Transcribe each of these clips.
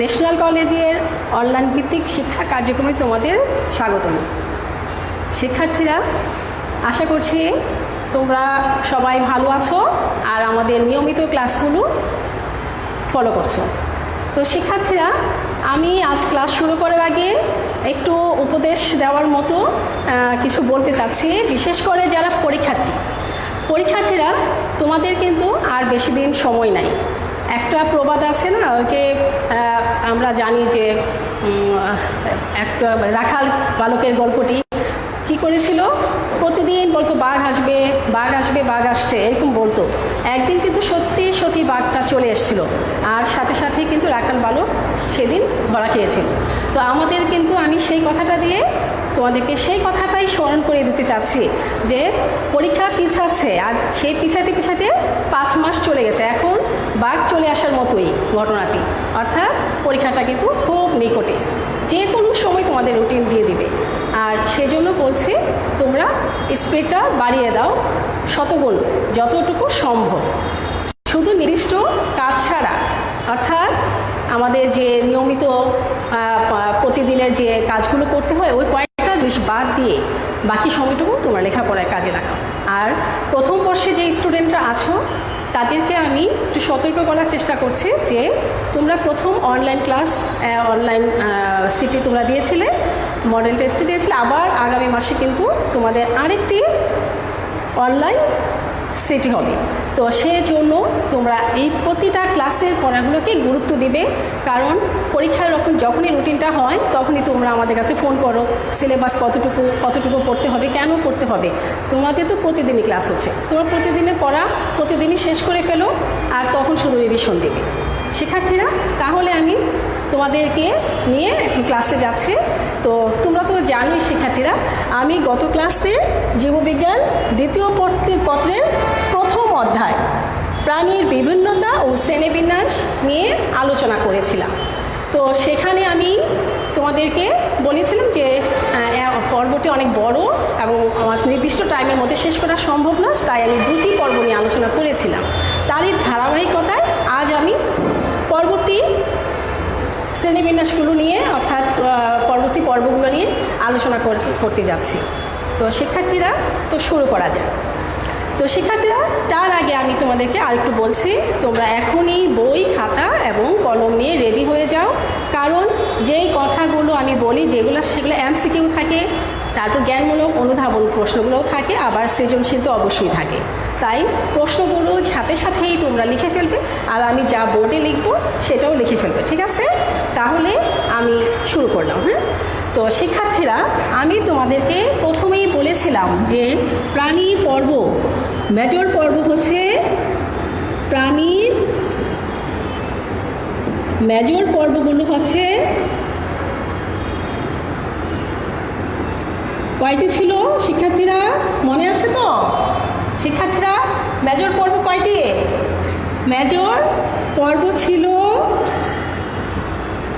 National কলেজের online ভিত্তিক শিক্ষা কার্যক্রমে তোমাদের স্বাগতম। শিক্ষার্থীরা, আশা করছি তোমরা সবাই ভালো আছো আর আমাদের নিয়মিত ক্লাসগুলো ফলো করছো। তো শিক্ষার্থীরা, আমি আজ ক্লাস শুরু করার আগে একটু উপদেশ দেওয়ার মতো কিছু বলতে চাচ্ছি, বিশেষ করে যারা পরীক্ষার্থীরা তোমাদের কিন্তু আর বেশি দিন সময় নাই। একটা প্রবাদ আছে না, যে আমরা জানি যে একটা রাখাল বালকের গল্পটি কি করেছিল, প্রতিদিন বলতো বাঘ আসবে, বাঘ আসবে, বাঘ আসছে, এরকম বলতো। একদিন কিন্তু সত্যি বাঘটা চলে এসেছিল, আর সাথে সাথে কিন্তু রাখাল বালক সেদিন ধরা খেয়েছিল। তো আমাদের কিন্তু আমি সেই কথাটা দিয়ে তোমাদেরকে সেই কথাটাই স্মরণ করে দিতে চাচ্ছি যে পরীক্ষা পিছাচ্ছে, আর সেই পিছাতে 5 মাস চলে গেছে। এখন বাঘ চলে আসার মতোই ঘটনাটি, অর্থাৎ পরীক্ষাটা কিন্তু খুব নিকটে, যে কোনো সময় তোমাদের রুটিন দিয়ে দিবে। আর সেজন্য বলছি, তোমরা স্পিডটা বাড়িয়ে দাও শতগুণ, যতটুকু সম্ভব। শুধু নির্দিষ্ট কাজ ছাড়া, অর্থাৎ আমাদের যে নিয়মিত প্রতিদিনের যে কাজগুলো করতে হয়, ওই কয়েকটা জিনিস বাদ দিয়ে বাকি সময়টুকু তোমরা লেখাপড়ায় কাজে লাগাও। আর প্রথম বর্ষে যে স্টুডেন্টরা আছো তাদেরকে আমি একটু সতর্ক করার চেষ্টা করছি যে তোমরা প্রথম অনলাইন ক্লাস, অনলাইন সিটি তোমরা দিয়েছিলে, মডেল টেস্টে দিয়েছিলে, আবার আগামী মাসে কিন্তু তোমাদের আরেকটি অনলাইন সিটি হবে। তো সেজন্য তোমরা এই প্রতিটা ক্লাসের পড়াগুলোকে গুরুত্ব দিবে, কারণ পরীক্ষার যখনই রুটিনটা হয় তখনই তোমরা আমাদের কাছে ফোন করো, সিলেবাস কতটুকু পড়তে হবে, কেন পড়তে হবে। তোমাদের তো প্রতিদিনই ক্লাস হচ্ছে, তোমরা প্রতিদিনের পড়া প্রতিদিনই শেষ করে ফেলো, আর তখন শুধু রিভিশন দেবে। শিক্ষার্থীরা, তাহলে আমি তোমাদেরকে নিয়ে এখন ক্লাসে যাচ্ছি। তো তোমরা তো জানোই শিক্ষার্থীরা, আমি গত ক্লাসে জীববিজ্ঞান দ্বিতীয় পত্রের প্রথম অধ্যায় প্রাণীর বিভিন্নতা ও শ্রেণীবিন্যাস নিয়ে আলোচনা করেছিলাম। তো সেখানে আমি তোমাদেরকে বলেছিলাম যে পর্বটি অনেক বড় এবং আমার নির্দিষ্ট টাইমের মধ্যে শেষ করা সম্ভব না, তাই আমি 2টি পর্ব নিয়ে আলোচনা করেছিলাম। তারই ধারাবাহিকতায় আজ আমি পরবর্তী শ্রেণীবিন্যাসগুলো নিয়ে, অর্থাৎ পরবর্তী পর্বগুলো নিয়ে আলোচনা করতে যাচ্ছি। তো শিক্ষার্থীরা, তো শুরু করা যায়। তো শিক্ষার্থীরা, তার আগে আমি তোমাদেরকে আরেকটু বলছি, তোমরা এখনই বই, খাতা এবং কলম নিয়ে রেডি হয়ে যাও, কারণ যেই কথাগুলো আমি বলি সেগুলো MCQ থাকে, তারপর জ্ঞানমূলক অনুধাবন প্রশ্নগুলোও থাকে, আবার সৃজনশীল তো অবশ্যই থাকে। তাই প্রশ্নগুলো সাথেই তোমরা লিখে ফেলবে, আর আমি যা বোর্ডে লিখবো সেটাও লিখে ফেলবে, ঠিক আছে? তাহলে আমি শুরু করলাম। হ্যাঁ, তো শিক্ষার্থীরা, আমি তোমাদেরকে প্রথমেই বলেছিলাম যে প্রাণী পর্ব, মেজর পর্ব হচ্ছে প্রাণীর মেজর পর্বগুলো হচ্ছে কয়টি ছিল শিক্ষার্থীরা, মনে আছে তো? শিক্ষার্থীরা, মেজর পর্ব কয়টি? মেজর পর্ব ছিল,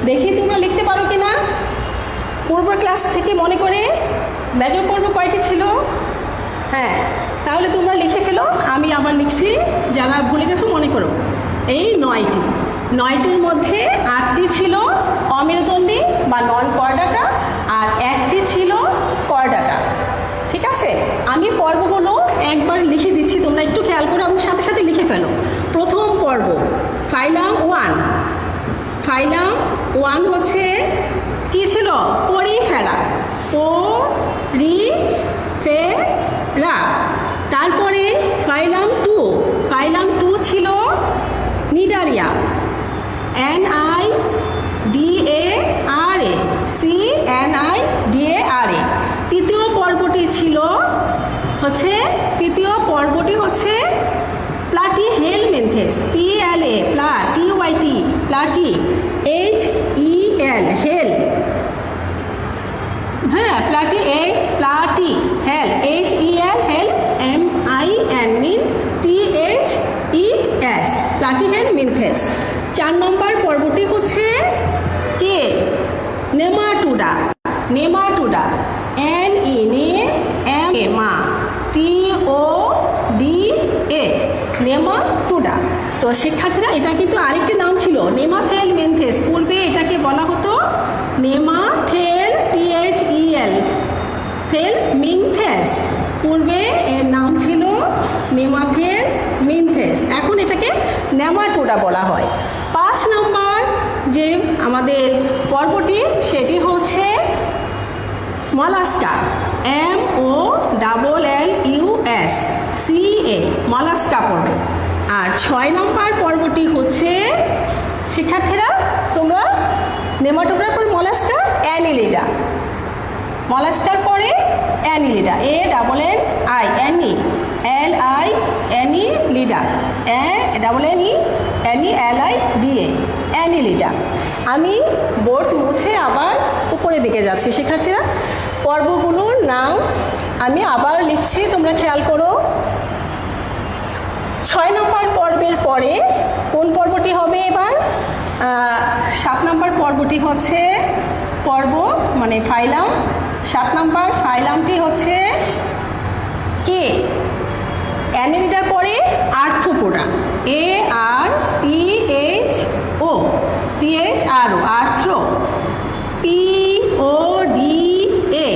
দেখি তোমরা লিখতে পারো কিনা পূর্ব ক্লাস থেকে মনে করে, মেজর পর্ব কয়টি ছিল? হ্যাঁ, তাহলে তোমরা লিখে ফেলো, আমি আবার লিখছি, যারা ভুলে গেছো মনে করো। এই 9টির মধ্যে 8টি ছিল অমেরুদণ্ডী বা নন কর্ডাটা, আর 1টি ছিল কর্ডাটা, ঠিক আছে? আমি পর্বগুলো একবার লিখে দিচ্ছি, তোমরা একটু খেয়াল করো এবং সাথে লিখে ফেলো। প্রথম পর্ব ফাইলাম 1। ফাইলাম 1 হচ্ছে কি ছিল? Porifera, porifera. তারপরে ফাইলাম 2 ছিল নিডারিয়া, NIDARA। তৃতীয় পর্বটি হচ্ছে প্লাটিহেলমিনথেস, PLA, TYT, প্লাটি, HEL, হেল। হ্যাঁ, প্লাটি হেল, HEL, হেল, MIN, মিন, THES, প্লাটিহেলমিনথেস। 4 নম্বর পর্বটি হচ্ছে কে? Nematoda, NEMA, TODA, nematoda. তো শিক্ষার্থীরা, এটা কিন্তু আরেকটি নাম ছিল, নেমাথেল মেনথেস। পূর্বে এটাকে বলা হতো নেমাথেল THEL থেল মিনথেস। পূর্বে এর নাম ছিল নেমাথেল মিনথেস, এখন এটাকে নেমাটোডা বলা হয়। 5 নম্বর যে আমাদের পর্বটি সেটি হচ্ছে মলাস্কা, MOLLUSCA, মলাস্কা পর্ব। আর 6 নম্বর পর্বটি হচ্ছে শিক্ষার্থীরা তোমরা নেমাটোডার পরে মলাস্কা, অ্যানিলিডা। মলাস্কার পরে অ্যানিলিডা, ANNILIDA, ANNILIDA, অ্যানিলিডা। আমি বোর্ড মুছে আবার উপরের দিকে যাচ্ছি শিক্ষার্থীরা। পর্বগুলোর নাম আমি আবার লিখছি, তোমরা খেয়াল করো। 6 নম্বর পর্বের পরে কোন পর্বটি হবে এবার? 7 নম্বর পর্বটি হচ্ছে পর্ব মানে ফাইলাম। 7 নম্বর ফাইলামটি হচ্ছে কে? অ্যানিলিডার পরে আর্থ্রোপোডা, ARTHO, আর্থ্রো, PODA,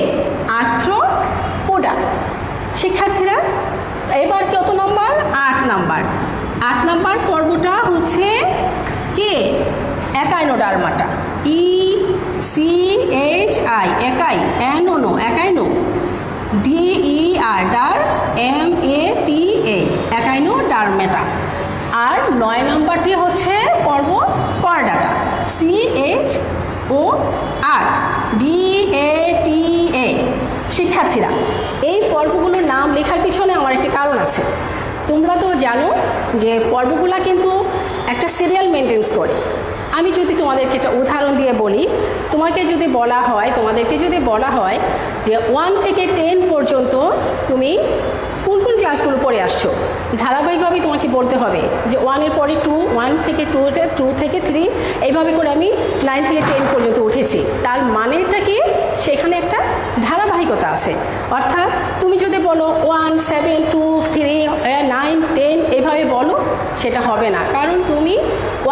আর্থ্রোপোডা। শিক্ষার্থীরা এবার কত নম্বর? 8 নম্বর। 8 নম্বর পর্বটা হচ্ছে কে? একাইনোডার্মাটা, ECHI, একাই, একাইনো, DER, ডার, MATA, একাইনোডার্মেটা। আর 9 নম্বরটি হচ্ছে পর্ব কর্ডাটা, CHOR, DATA। শিক্ষার্থীরা এই পর্বগুলোর নাম লেখার পিছনে আমার একটি কারণ আছে। তোমরা তো জানো যে পর্বগুলো কিন্তু একটা সিরিয়াল মেনটেন্স করে। আমি যদি তোমাদেরকে একটা উদাহরণ দিয়ে বলি, তোমাদেরকে যদি বলা হয় যে 1 থেকে 10 পর্যন্ত তুমি কোন কোন ক্লাসগুলো পড়ে আসছো, ধারাবাহিকভাবে তোমাকে বলতে হবে যে 1-এর পরে 2, 1 থেকে 2 থেকে 3, এইভাবে করে আমি 9 থেকে 10 পর্যন্ত উঠেছি। তার মানেটা কি? সেখানে একটা ধারাবাহিকতা আছে। অর্থাৎ তুমি যদি বলো 1, 7, 2, 3, 9, 10 এইভাবে বলো, সেটা হবে না। কারণ তুমি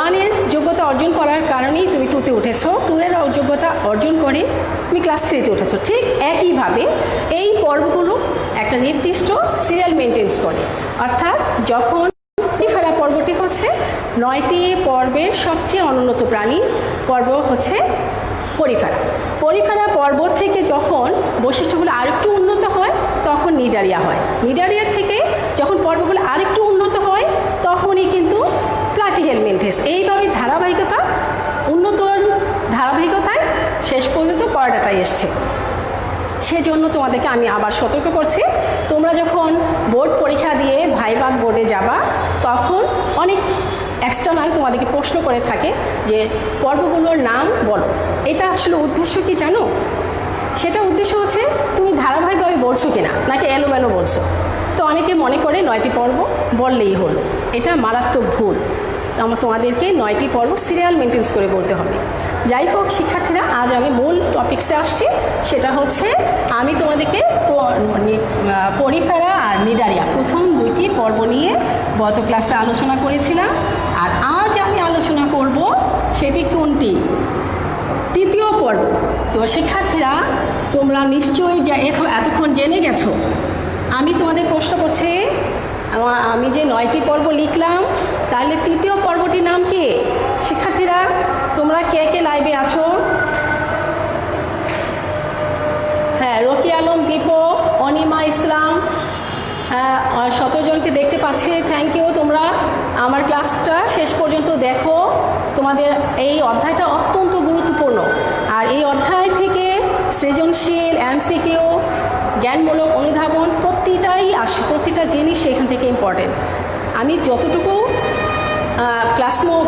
1-এর যোগ্যতা অর্জন করার কারণেই তুমি 2-তে উঠেছো, 2-এর যোগ্যতা অর্জন করে তুমি ক্লাস 3-তে উঠেছো। ঠিক একইভাবে এই পর্বগুলো একটা নির্দিষ্ট সিরিয়াল মেনটেন্স করে। অর্থাৎ যখন পরিফেরা পর্বটি হচ্ছে 9টি পর্বের সবচেয়ে অনুন্নত প্রাণী পর্ব হচ্ছে পরিফেরা পর্ব থেকে যখন বৈশিষ্ট্যগুলো আরেকটু উন্নত হয় তখন নিডারিয়া হয়। নিডারিয়া থেকে যখন পর্বগুলো আরেকটু উন্নত হয় তখনই কিন্তু প্লাটিহেলমিনথেস। এইভাবে ধারাবাহিকতায় শেষ পর্যন্ত কর্ডাটাই এসছে। সেজন্য তোমাদেরকে আমি আবার সতর্ক করছি, তোমরা যখন বোর্ড পরীক্ষা দিয়ে ভাইবাদ বোর্ডে যাবা তখন অনেক এক্সটার্নাল তোমাদেরকে প্রশ্ন করে থাকে যে পর্বগুলোর নাম বলো। এটা আসলে উদ্দেশ্য কি জানো? সেটা উদ্দেশ্য হচ্ছে তুমি ধারাবাহিকভাবে বলছো কিনা, নাকি এলোমেলো বলছো। তো অনেকে মনে করে 9টি পর্ব বললেই হলো, এটা মারাত্মক ভুল। তোমাদেরকে 9টি পর্ব সিরিয়াল মেনটেন্স করে বলতে হবে। যাই হোক শিক্ষার্থীরা, আজ আমি মূল টপিক্সে আসছি। সেটা হচ্ছে আমি তোমাদেরকে পরিফেরা আর নিডারিয়া প্রথম 2টি পর্ব নিয়ে গত ক্লাসে আলোচনা করেছিলাম। আর আজ আমি আলোচনা করব সেটি কোনটি? 3য় পর্ব। তো শিক্ষার্থীরা তোমরা নিশ্চয়ই এতক্ষণ জেনে গেছো। আমি তোমাদের প্রশ্ন করছি, আমি যে 9টি পর্ব লিখলাম, তাহলে 3য় পর্বটির নাম কি? শিক্ষার্থীরা তোমরা কে কে লাইভে আছো? হ্যাঁ, রকি আলম, দীপক, অনিমা ইসলাম, 17 জনকে দেখতে পাচ্ছি। Thank you. তোমরা আমার ক্লাসটা শেষ পর্যন্ত দেখো। তোমাদের এই অধ্যায়টা অত্যন্ত গুরুত্বপূর্ণ। আর এই অধ্যায় থেকে সৃজনশীল, MCQ, জ্ঞানমূলক অনুধাবন প্রতিটাই আসে, প্রতিটা জিনিস এখান থেকে ইম্পর্টেন্ট। আমি যতটুকু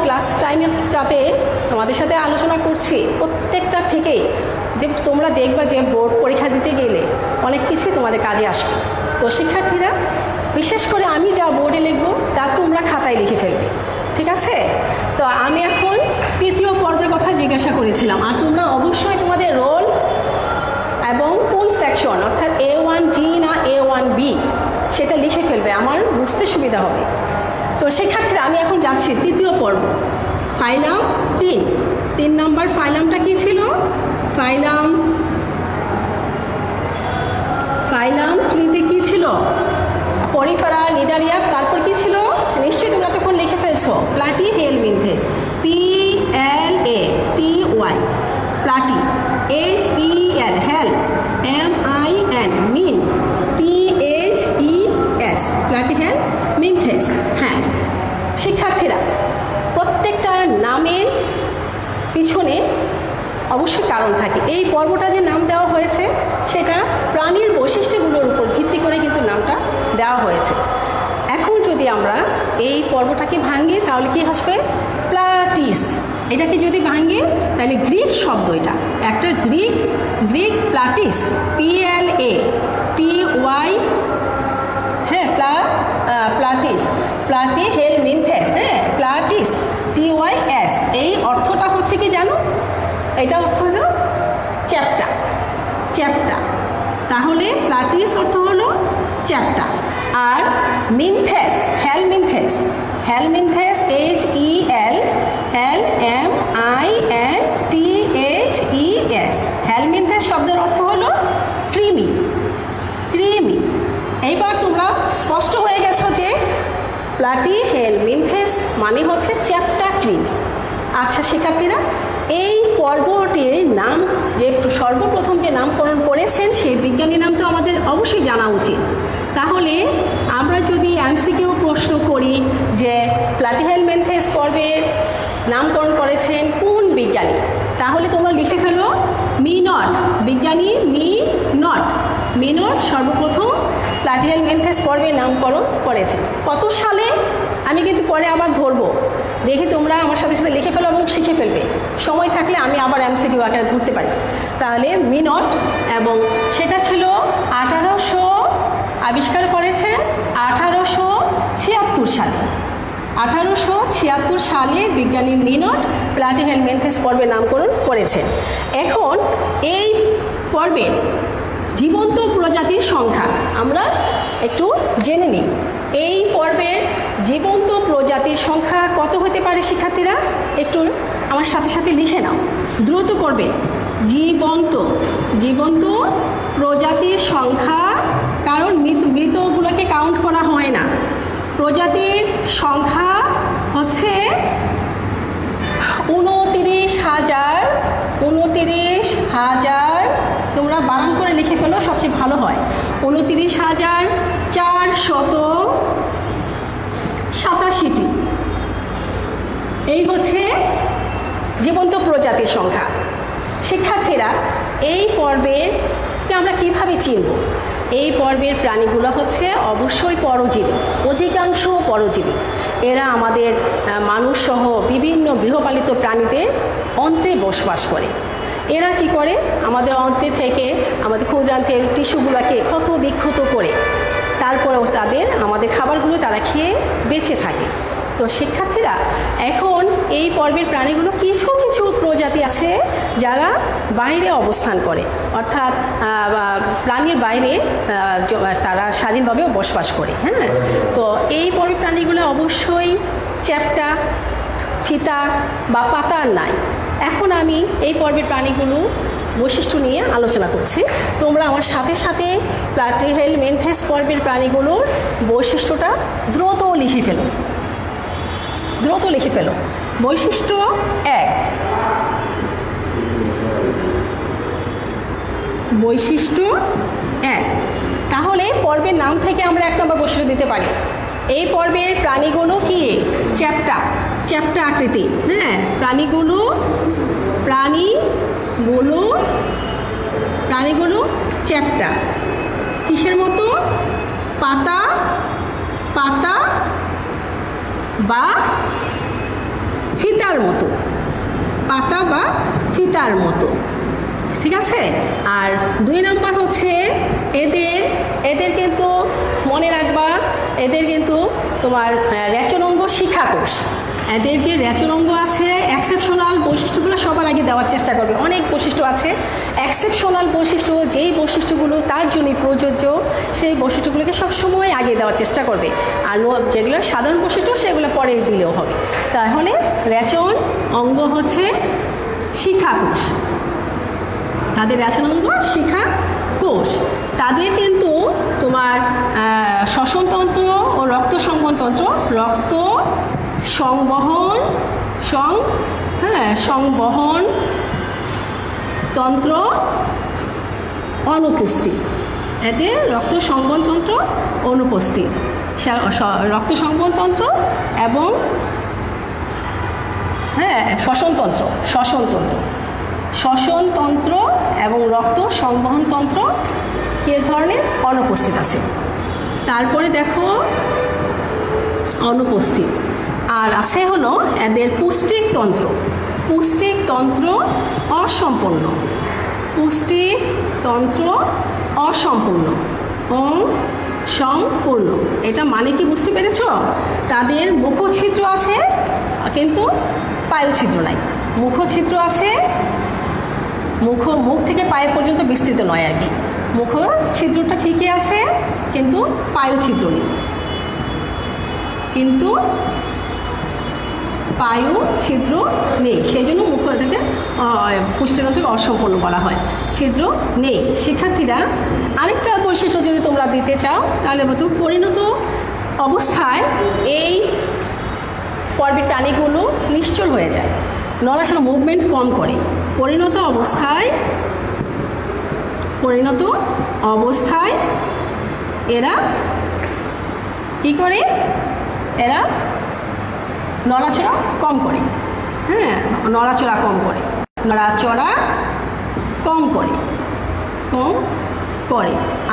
ক্লাস টাইমটাতে তোমাদের সাথে আলোচনা করছি, প্রত্যেকটা থেকেই তোমরা দেখবা যে বোর্ড পরীক্ষা দিতে গেলে অনেক কিছুই তোমাদের কাজে আসবে। তো শিক্ষার্থীরা, বিশেষ করে আমি যা বোর্ডে লিখবো তা তোমরা খাতায় লিখে ফেলবে, ঠিক আছে? তো আমি এখন 3য় পর্বের কথা জিজ্ঞাসা করেছিলাম, আর তোমরা অবশ্যই তোমাদের রোল এবং কোন সেকশন, অর্থাৎ A1G না A1B, সেটা লিখে ফেলবে, আমার বুঝতে সুবিধা হবে। তো শিক্ষার্থীরা আমি এখন যাচ্ছি 3য় পর্ব ফাইলাম 3 নম্বর ফাইলামটা কি ছিল? ফাইলাম 3তে কি ছিল? Porifera, Cnidaria. তারপর কি ছিল? নিশ্চয়ই তোমরা তখন লিখে ফেলছো, প্লাটিহেলমিনথেস, PLATY, প্লাটি, HEL, হেল, MIN, মিন, THES, প্লাটিহেলমিনথেস। হ্যাঁ শিক্ষার্থীরা, প্রত্যেকটা নামের পিছনে অবশ্যই কারণ থাকে। এই পর্বটা যে নাম দেওয়া হয়েছে সেটা প্রাণীর বৈশিষ্ট্যগুলোর উপর ভিত্তি করে কিন্তু নামটা দেওয়া হয়েছে। এখন যদি আমরা এই পর্বটাকে ভাঙি তাহলে কি আসবে? প্লাটিস। এটাকে যদি ভাঙি তাহলে গ্রিক শব্দ, এটা একটা গ্রিক প্লাটিস, PLATY, হ্যাঁ প্লাটিস, প্লাটিহেলমিনথেস, হ্যাঁ প্লাটিস, TYS। এই অর্থটা হচ্ছে কি জানো? এটা অর্থ হলো চ্যাপ্টা। তাহলে প্লাটিস অর্থ হলো চ্যাপ্টা। আর মিনথেস, হেলমিনথেস, HELMINTHES, হেলমিনথেস শব্দের অর্থ হলো ক্রিমি। এইবার তোমরা স্পষ্ট হয়ে গেছো যে প্লাটিহেলমিনথেস মানে হচ্ছে চ্যাপ্টা ক্রিমি। আচ্ছা শিক্ষার্থীরা, এই পর্বটির নাম যে সর্বপ্রথম যে নামকরণ করেছেন সেই বিজ্ঞানী নাম তো আমাদের অবশ্যই জানা উচিত। তাহলে আমরা যদি MCQ প্রশ্ন করি যে প্লাটিহেলমিনথেস পর্বের নামকরণ করেছেন কোন বিজ্ঞানী, তাহলে তোমরা লিখে ফেলো মিনট, বিজ্ঞানী মিনট সর্বপ্রথম প্লাটিহেলমিনথেস পর্বের নামকরণ করেছে। কত সালে আমি কিন্তু পরে আবার ধরবো, দেখি তোমরা আমার সাথে সাথে লিখে ফেলো এবং শিখে ফেলবে। সময় থাকলে আমি আবার MCQ আকারে ধরতে পারি। তাহলে মিনট, এবং সেটা ছিল 1800, আবিষ্কার করেছে 1876 সালে। 1876 সালে বিজ্ঞানী মিনট প্লাটিহেলমিনথেস পর্বের নামকরণ করেছেন। এখন এই পর্বের জীবন্ত প্রজাতির সংখ্যা আমরা একটু জেনে নিই। এই পর্বের জীবন্ত প্রজাতির সংখ্যা কত হতে পারে শিক্ষার্থীরা? একটু আমার সাথে সাথে লিখে নাও, দ্রুত করবে। জীবন্ত প্রজাতির সংখ্যা, কারণ মৃতগুলোকে কাউন্ট করা হয় না। প্রজাতির সংখ্যা হচ্ছে 29,000। তোমরা বানান করে লিখে ফেলো, সবচেয়ে ভালো হয়। 29,487টি। এই হচ্ছে জীবন্ত প্রজাতির সংখ্যা। শিক্ষার্থীরা, এই পর্বেরকে আমরা কিভাবে চিনব? এই পর্বের প্রাণীগুলো হচ্ছে অবশ্যই পরজীবী, অধিকাংশ পরজীবী। এরা আমাদের মানুষসহ বিভিন্ন গৃহপালিত প্রাণীদের অন্ত্রে বসবাস করে। এরা কি করে? আমাদের অন্ত্রে থেকে আমাদের ক্ষুদ্রান্ত্রের টিস্যুগুলোকে ক্ষত বিক্ষত করে তারপরেও আমাদের খাবারগুলো তারা খেয়ে বেঁচে থাকে। তো শিক্ষার্থীরা, এখন এই পর্বের প্রাণীগুলো কিছু প্রজাতি আছে যারা বাইরে অবস্থান করে, অর্থাৎ প্রাণীর বাইরে তারা স্বাধীনভাবেও বসবাস করে। হ্যাঁ, তো এই পর্বের প্রাণীগুলো অবশ্যই চ্যাপ্টা, ফিতা বা পাতার নাই। এখন আমি এই পর্বের প্রাণীগুলো বৈশিষ্ট্য নিয়ে আলোচনা করছি। তোমরা আমার সাথে সাথে প্লাটিহেলমিনথেস পর্বের প্রাণীগুলোর বৈশিষ্ট্যটা দ্রুত লিখে ফেলো। বৈশিষ্ট্য 1। তাহলে পর্বের নাম থেকে আমরা 1 নম্বর বৈশিষ্ট্য দিতে পারি। এই পর্বের প্রাণীগুলো কি? চ্যাপ্টা আকৃতি। হ্যাঁ, প্রাণীগুলো চ্যাপ্টা। কিসের মতো? পাতা বা ফিতার মতো। ঠিক আছে। আর 2 নম্বর হচ্ছে এদের কিন্তু মনে রাখবা, এদের কিন্তু তোমার রেচনাঙ্গ শিখাকোষ, এদের যে রেচন অঙ্গ আছে, এক্সেপশনাল বৈশিষ্ট্যগুলো সবার আগে দেওয়ার চেষ্টা করবে। অনেক বৈশিষ্ট্য আছে, এক্সেপশনাল বৈশিষ্ট্য, যেই বৈশিষ্ট্যগুলো তার জন্যই প্রযোজ্য সেই বৈশিষ্ট্যগুলোকে সবসময় আগে দেওয়ার চেষ্টা করবে। আর যেগুলো সাধারণ বৈশিষ্ট্য সেগুলো পরে দিলেও হবে। তাহলে রেচন অঙ্গ হচ্ছে শিখাকোষ, তাদের রেচন অঙ্গ শিখাকোষ। তাদের কিন্তু তোমার শ্বসনতন্ত্র ও রক্ত সংবহনতন্ত্র, রক্ত সংবহন সংবহন তন্ত্র অনুপস্থিত। এদের রক্ত সংবহনতন্ত্র অনুপস্থিত। রক্ত সংবহনতন্ত্র এবং শ্বসনতন্ত্র এবং রক্ত সংবহনতন্ত্র এ ধরনের অনুপস্থিত আছে। তারপরে দেখো অনুপস্থিত আর আছে হলো এদের পুষ্টিকতন্ত্র অসম্পূর্ণ, পুষ্টিতন্ত্র অসম্পূর্ণ সম্পূর্ণ। এটা মানে কি বুঝতে পেরেছ? তাদের মুখছিদ্র আছে কিন্তু পায়ুছিদ্র নাই। মুখছিদ্র আছে, মুখ থেকে পায়ে পর্যন্ত বিস্তৃত নয় আর কি। মুখছিদ্রটা ঠিকই আছে কিন্তু পায়ুছিদ্র নেই, সেই জন্য এটাকে পুষ্টিতন্ত্রকে অসম্পূর্ণ বলা হয়, ছিদ্র নেই। শিক্ষার্থীরা আরেকটা বৈশিষ্ট্য যদি তোমরা দিতে চাও তাহলে বলতো পরিণত অবস্থায় এই পর্বের প্রাণীগুলো নিশ্চল হয়ে যায়, নড়াচড়া মুভমেন্ট কম করে। পরিণত অবস্থায় এরা কি করে? এরা নড়াচড়া কম করে, নড়াচড়া কম করে।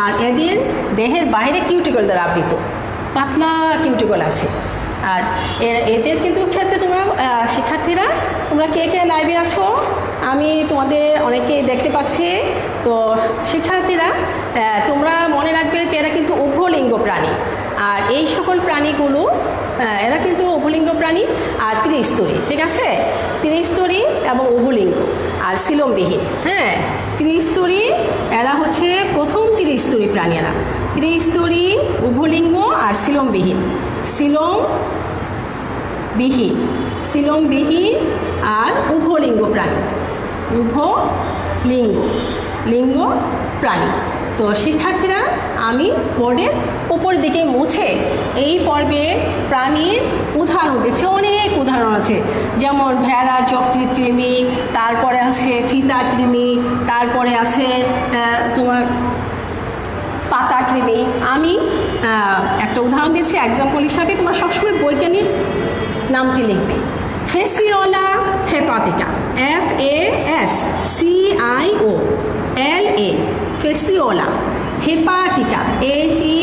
আর এদের দেহের বাইরে কিউটিকল দ্বারা আবৃত, পাতলা কিউটিকল আছে। আর এদের কিন্তু ক্ষেত্রে তোমরা শিক্ষার্থীরা তোমরা কে লাইভে আছো আমি তোমাদের অনেকেই দেখতে পাচ্ছি। তো শিক্ষার্থীরা তোমরা মনে রাখবে যে এরা কিন্তু উভলিঙ্গ প্রাণী। আর এই সকল প্রাণীগুলো এরা কিন্তু উভলিঙ্গ প্রাণী আর ত্রিস্তরী, ঠিক আছে? ত্রিস্তরী এবং উভলিঙ্গ আর সিলোমবিহীন। ত্রিস্তরী এরা হচ্ছে প্রথম ত্রিস্তরী প্রাণী। এরা ত্রিস্তরী, উভলিঙ্গ আর সিলোমবিহীন আর উভলিঙ্গ প্রাণী। তো শিক্ষার্থীরা আমি বোর্ডের উপর দিকে মুছে এই পর্বে প্রাণীর উদাহরণ দিচ্ছি। অনেক উদাহরণ আছে, যেমন ভেড়া যকৃৎ কৃমি, তারপরে আছে ফিতা কৃমি, তারপরে আছে তোমার পাতা কৃমি। আমি একটা উদাহরণ দিচ্ছি এক্সাম্পল হিসাবে। তোমরা সবসময় বৈজ্ঞানিক নামটি লিখবে। ফেসিওলা হেপাটিকা, FASCIOLA, ফেসিওলা হেপাটিকা, HEPATICA,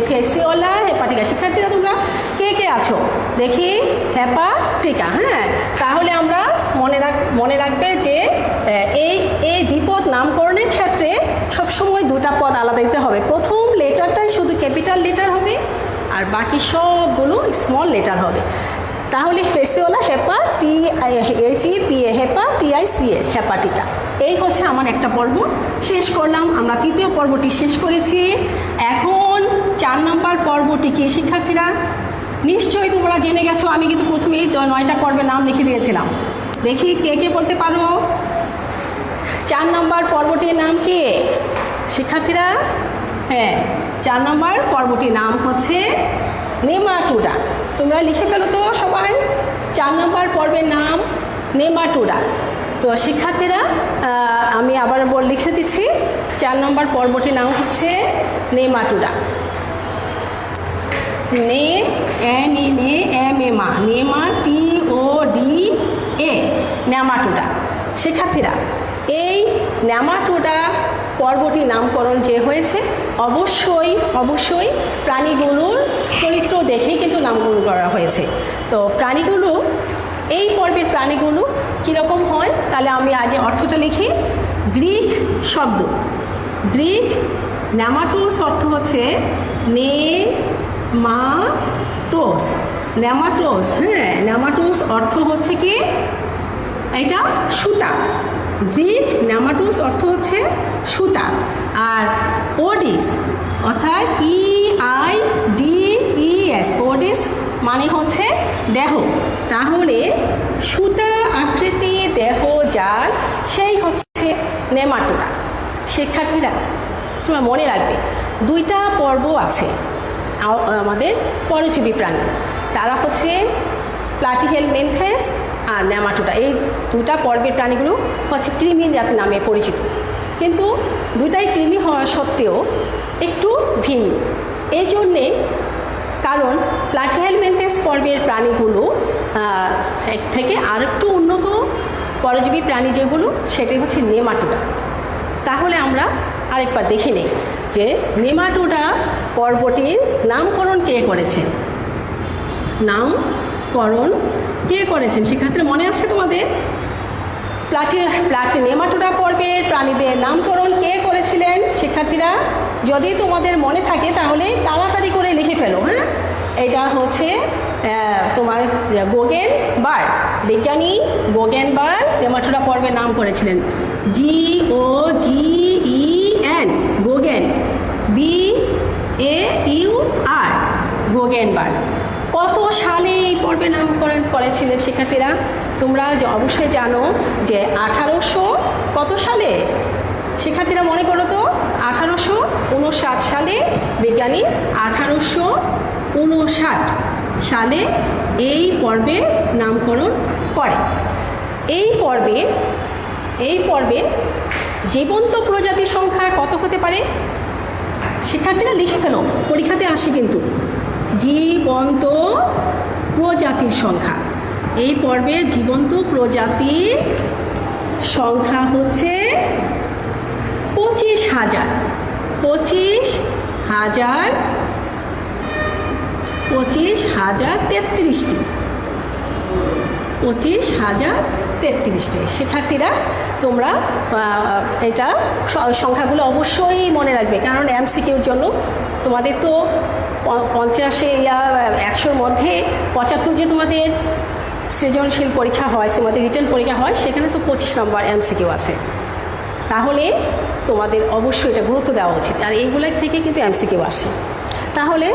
ফেসিওলা হেপাটিকা। শিক্ষার্থীরা তোমরা কে আছো দেখি? হেপাটিকা। তাহলে আমরা মনে রাখবে যে এই দ্বিপদ নামকরণের ক্ষেত্রে সবসময় দুটা পদ আলাদা দিতে হবে। প্রথম লেটারটাই শুধু ক্যাপিটাল লেটার হবে আর বাকি সবগুলো স্মল লেটার হবে। তাহলে ফেসিওলা HEPATICA, হেপাটিকা। এই হচ্ছে আমার একটা পর্ব শেষ করলাম। আমরা তৃতীয় পর্বটি শেষ করেছি। এখন 4 নম্বর পর্বটি কি শিক্ষার্থীরা? নিশ্চয়ই তোমরা জেনে গেছো। আমি কিন্তু প্রথমেই 9টা পর্বের নাম লিখে দিয়েছিলাম। দেখি কে বলতে পারো 4 নম্বর পর্বটির নাম কি শিক্ষার্থীরা? 4 নম্বর পর্বটির নাম হচ্ছে নেমাটোডা। তোমরা লিখে ফেলো তো সবাই। 4 নম্বর পর্বের নাম নেমাটোডা। তো শিক্ষার্থীরা আমি আবার লিখে দিচ্ছি। 4 নম্বর পর্বটির নাম হচ্ছে নেমাটোডা। NEMA nematoda. শিক্ষার্থীরা এই নেমাটোডা পর্বটির নামকরণ যে হয়েছে অবশ্যই প্রাণীগুলোর চরিত্র দেখেই কিন্তু নামকরণ করা হয়েছে। তো প্রাণীগুলো, এই পর্বের প্রাণীগুলো কীরকম হয় তাহলে আমি আগে অর্থটা লিখি। গ্রিক নেমাটোস অর্থ হচ্ছে নেমাটোস। নেমাটোস, হ্যাঁ, নেমাটোস অর্থ হচ্ছে কি, এটা সুতা। গ্রিক নেমাটোস অর্থ হচ্ছে সুতা। আর ওডিস অর্থাৎ EIDES, ওডিস মানে হচ্ছে দেহ। তাহলে সুতা আকৃতি দেহ যার, সেই হচ্ছে নেমাটোডা। শিক্ষার্থীরা তোমরা মনে রাখবে, দুইটা পর্ব আছে আমাদের পরজীবী প্রাণী, তারা হচ্ছে প্লাটিহেলমিনথেস আর নেমাটোডা। এই দুটা পর্বের প্রাণীগুলো হচ্ছে কৃমি জাত নামে পরিচিত, কিন্তু দুটাই কৃমি হওয়া সত্ত্বেও একটু ভিন্ন। এই জন্যে, কারণ প্লাটিহেলমিনথেস পর্বের প্রাণীগুলো থেকে আর একটু উন্নত পরজীবী প্রাণী যেগুলো, সেটাই হচ্ছে নেমাটোডা। তাহলে আমরা আরেকবার দেখে নিই যে নেমাটোডা পর্বটির নামকরণ কে করেছেন। নামকরণ কে করেছেন শিক্ষার্থীরা মনে আছে তোমাদের? নেমাটোডা পর্বের প্রাণীদের নামকরণ কে করেছিলেন শিক্ষার্থীরা? যদি তোমাদের মনে থাকে তাহলে তাড়াতাড়ি করে লিখে ফেলো। হ্যাঁ, এটা হচ্ছে তোমার গোগেনবার্গ, বিজ্ঞানী গোগেনবার্গ নেমাটোডা পর্বের নাম করেছিলেন। GOGEN, গোগেন, BAUR, গোগেনবার্গ। কত সালে এই পর্বে নামকরণ করেছিলেন শিক্ষার্থীরা? তোমরা অবশ্যই জানো যে 1800 কত সালে শিক্ষার্থীরা মনে করো তো? 1859 সালে বিজ্ঞানী 1859 সালে এই পর্বে নামকরণ করে। এই পর্বে জীবন্ত প্রজাতির সংখ্যা কত হতে পারে শিক্ষার্থীরা? লিখে ফেলো, পরীক্ষাতে আসে কিন্তু। জীবন্ত প্রজাতির সংখ্যা, এই পর্বের জীবন্ত প্রজাতির সংখ্যা হচ্ছে 25,000। 25,033টি। 25,033টি। শিক্ষার্থীরা তোমরা এটা সংখ্যাগুলো অবশ্যই মনে রাখবে, কারণ MCQর জন্য তোমাদের তো 50 ইয়া 100-র মধ্যে 75 যে তোমাদের সৃজনশীল পরীক্ষা হয়, তোমাদের রিটেন পরীক্ষা হয়, সেখানে তো 25 নম্বর MCQ আছে। তাহলে তোমাদের অবশ্যই এটা গুরুত্ব দেওয়া উচিত, আর এইগুলোর থেকে কিন্তু MCQ আসে। তাহলে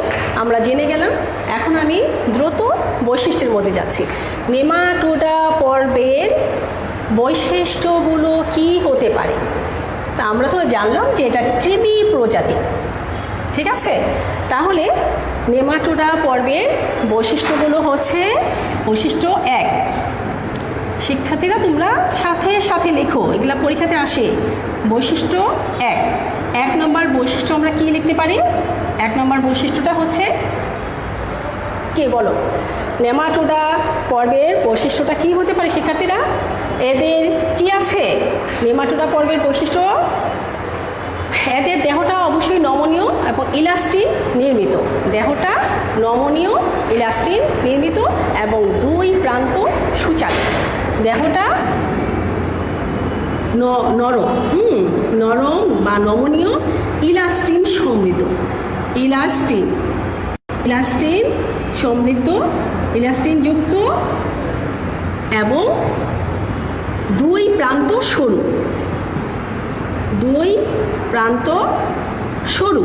আমরা জেনে গেলাম। এখন আমি দ্রুত বৈশিষ্ট্যের মধ্যে যাচ্ছি। নেমাটোডা পর্বের বৈশিষ্ট্যগুলো কি হতে পারে? তা আমরা তো জানলাম যে এটা কৃমি প্রজাতি, ঠিক আছে? তাহলে নেমাটোডা পর্বের বৈশিষ্ট্যগুলো হচ্ছে বৈশিষ্ট্য 1। শিক্ষার্থীরা তোমরা সাথে সাথে লেখো, এগুলা পরীক্ষাতে আসে। বৈশিষ্ট্য 1 নম্বর বৈশিষ্ট্য আমরা কি লিখতে পারি? 1 নম্বর বৈশিষ্ট্যটা হচ্ছে, কে বলো? নেমাটোডা পর্বের বৈশিষ্ট্যটা কি হতে পারে শিক্ষার্থীরা? এদের কি আছে নেমাটোডা পর্বের বৈশিষ্ট্য? এদের দেহটা অবশ্যই নমনীয় এবং ইলাস্টিন নির্মিত। দেহটা নমনীয়, ইলাস্টিন নির্মিত এবং 2 প্রান্ত সূচালো। দেহটা নরম বা নমনীয়, ইলাস্টিন সমৃদ্ধ। ইলাস্টিন সমৃদ্ধ, ইলাস্টিনযুক্ত এবং 2 প্রান্ত সরু। 2 প্রান্ত সরু।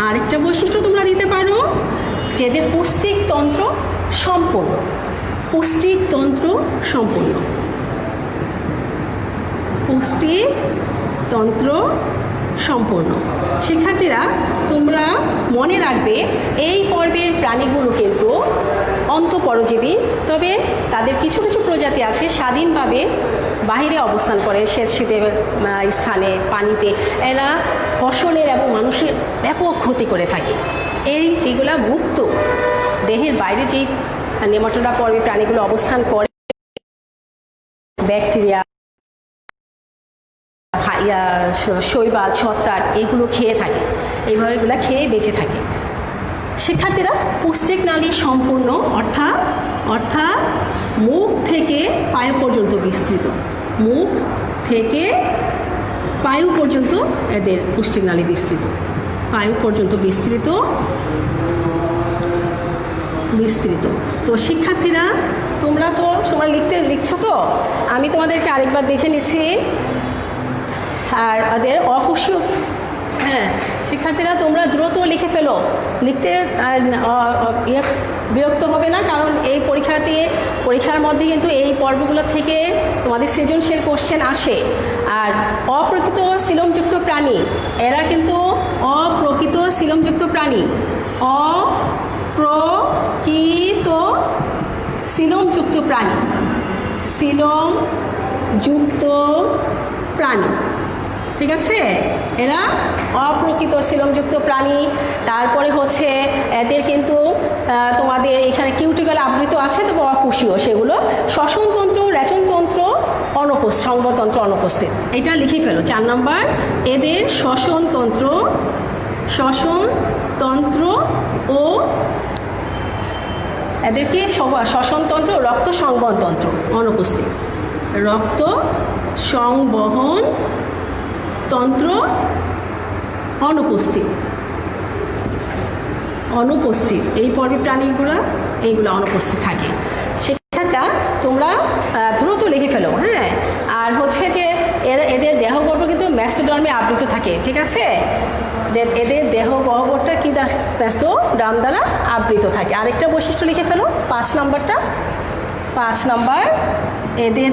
আরেকটা বৈশিষ্ট্য তোমরা দিতে পারো, যেদের পুষ্টিতন্ত্র সম্পূর্ণ। পুষ্টিতন্ত্র সম্পূর্ণ। শিক্ষার্থীরা তোমরা মনে রাখবে, এই পর্বের প্রাণীগুলো কিন্তু অন্তঃপরজীবী, তবে তাদের কিছু কিছু প্রজাতি আছে স্বাধীনভাবে বাহিরে অবস্থান করে, স্বেচ্ছাসেবী স্থানে, পানিতে। এরা ফসলের এবং মানুষের ব্যাপক ক্ষতি করে থাকে। এই যেগুলা মুক্ত দেহের বাইরে যেই নেমাটোডা পর্বের প্রাণীগুলো অবস্থান করে, ব্যাকটেরিয়া, শৈবাল, ছত্রাক এগুলো খেয়ে থাকে, এইভাবে এগুলো খেয়ে বেঁচে থাকে। শিক্ষার্থীরা পুষ্টিক নালী সম্পূর্ণ, অর্থাৎ মুখ থেকে পায়ু পর্যন্ত বিস্তৃত। মুখ থেকে পায়ু পর্যন্ত এদের পুষ্টিক নালী বিস্তৃত। 5 পর্যন্ত বিস্তৃত। তো শিক্ষার্থীরা তোমরা লিখছো তো, আমি তোমাদেরকে আরেকবার দেখে নিচ্ছি। আর ওদের অকুশীয়, হ্যাঁ শিক্ষার্থীরা তোমরা দ্রুত লিখে ফেলো, লিখতে বিরক্ত হবে না, কারণ এই পরীক্ষার মধ্যে কিন্তু এই পর্বগুলো থেকে তোমাদের সৃজনশীল কোশ্চেন আসে। আর অপ্রকৃত সিলোমযুক্ত প্রাণী, এরা কিন্তু অপ্রকৃত সিলোমযুক্ত প্রাণী, অপ্রকৃত সিলোমযুক্ত প্রাণী, সিলোমযুক্ত প্রাণী, ঠিক আছে? এরা অপ্রকৃত সিলোমযুক্ত প্রাণী। তারপরে হচ্ছে এদের কিন্তু তোমাদের এখানে কিউটিকল আবৃত আছে, তবে অকুশীয়, সেগুলো শ্বসনতন্ত্র, রেচনতন্ত্র সংবহতন্ত্র অনুপস্থিত। এটা লিখে ফেলো 4 নম্বর। এদের শ্বসনতন্ত্র ও এদেরকে শ্বসনতন্ত্র, রক্ত সংবহনতন্ত্র অনুপস্থিত, রক্ত সংবহন তন্ত্র অনুপস্থিত। এই পর্বের প্রাণীগুলো এইগুলো অনুপস্থিত থাকে। সেটা তোমরা দ্রুত লিখে ফেলো, হ্যাঁ। আর হচ্ছে যে এদের দেহগহ্বর কিন্তু মেসোডার্মে আবৃত থাকে, ঠিক আছে? এদের দেহগহ্বরটা কি মেসোডার্ম দ্বারা আবৃত থাকে। আরেকটা বৈশিষ্ট্য লিখে ফেলো 5 নম্বরটা। 5 নম্বর, এদের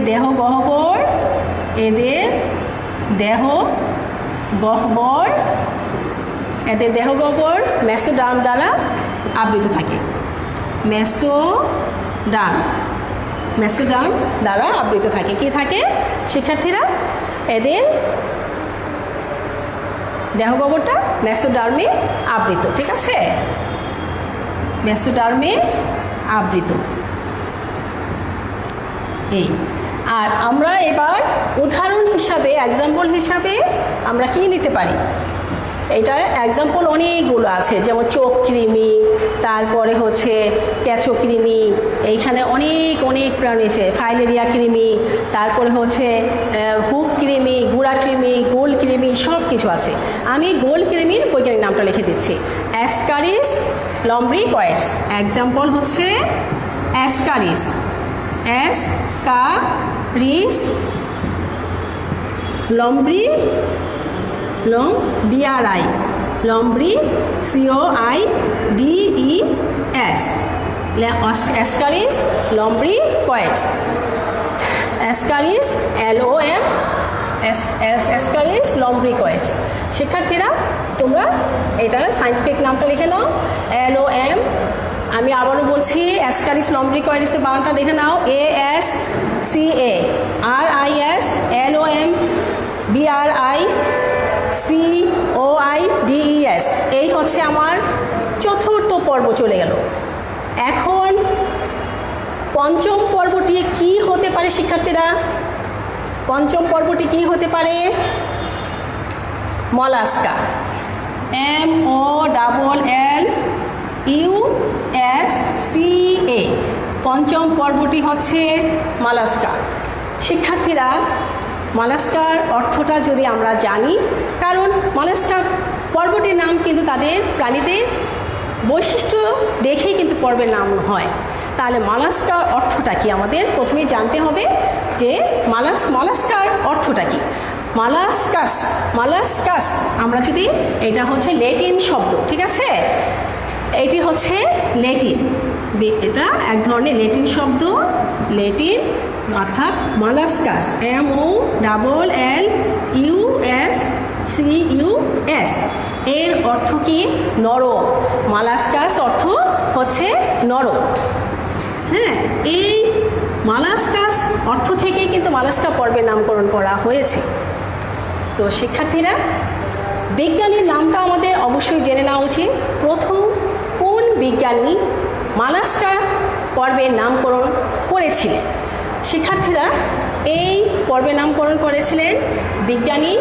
দেহগহ্বর মেসোডার্ম দ্বারা আবৃত থাকে, মেসোডার্ম দ্বারা আবৃত থাকে। কি থাকে শিক্ষার্থীরা? এদের দেহগহ্বরটা মেসোডার্মে আবৃত, ঠিক আছে? মেসোডার্মে আবৃত। এই আর আমরা এবার উদাহরণ হিসাবে, এক্সাম্পল হিসাবে আমরা কি নিতে পারি? এটা এক্সাম্পল অনেকগুলো আছে, যেমন চোখ কৃমি, তারপরে হচ্ছে কেঁচো কৃমি, এইখানে অনেক প্রাণী আছে, ফাইলেরিয়া কৃমি, তারপরে হচ্ছে হুক কৃমি, গুড়া কৃমি, গোল কৃমি, সব কিছু আছে। আমি গোল কৃমির বৈজ্ঞানিক নামটা লিখে দিচ্ছি, অ্যাসকারিস লম্ব্রিকয়েডস। এক্সাম্পল হচ্ছে অ্যাসকারিস, BRI, লম্ব্রি, COIDES, ascaris lumbricoides, ascaris ascaris lumbricoides. শিক্ষার্থীরা তোমরা এটার সাইন্টিফিক নামটা লিখে নাও, LOM। আমি আবারও বলছি, অ্যাসকারিস লম্ব্রিকয়েডসের বানানটা দেখে নাও, ASCARIS LOM BRI COIDES। এই হচ্ছে আমার 4র্থ পর্ব চলে গেল। এখন 5ম পর্বটি কি হতে পারে শিক্ষার্থীরা? 5ম পর্বটি কি হতে পারে? Mollusca, MOLLUSCA। 5ম পর্বটি হচ্ছে মলাস্কা। শিক্ষার্থীরা মলাস্কার অর্থটা যদি আমরা জানি, কারণ মলাস্কা পর্বটির নাম কিন্তু তাদের প্রাণীদের বৈশিষ্ট্য দেখেই কিন্তু পর্বের নাম হয়। তাহলে মলাস্কার অর্থটা কি আমাদের প্রথমেই জানতে হবে, যে মলাস্কার অর্থটা কি। মালাস্কাস আমরা যদি, এটা হচ্ছে ল্যাটিন শব্দ, ঠিক আছে? এটি হচ্ছে ল্যাটিন, এটা এক ধরনের ল্যাটিন শব্দ, ল্যাটিন, অর্থাৎ মালাস্কাস, MOLLUSCUS। এর অর্থ কি? নরম। মালাস্কাস অর্থ হচ্ছে নরম, হ্যাঁ। এই মালাস্কাস অর্থ থেকেই কিন্তু মালাস্কা পর্বের নামকরণ করা হয়েছে। তো শিক্ষার্থীরা বিজ্ঞানীর নামটা আমাদের অবশ্যই জেনে নেওয়া উচিত। প্রথম কোন বিজ্ঞানী মালাস্কা পর্বের নামকরণ করেছিলেন? শিক্ষার্থীরা এই পর্বের নামকরণ করেছিলেন বিজ্ঞানী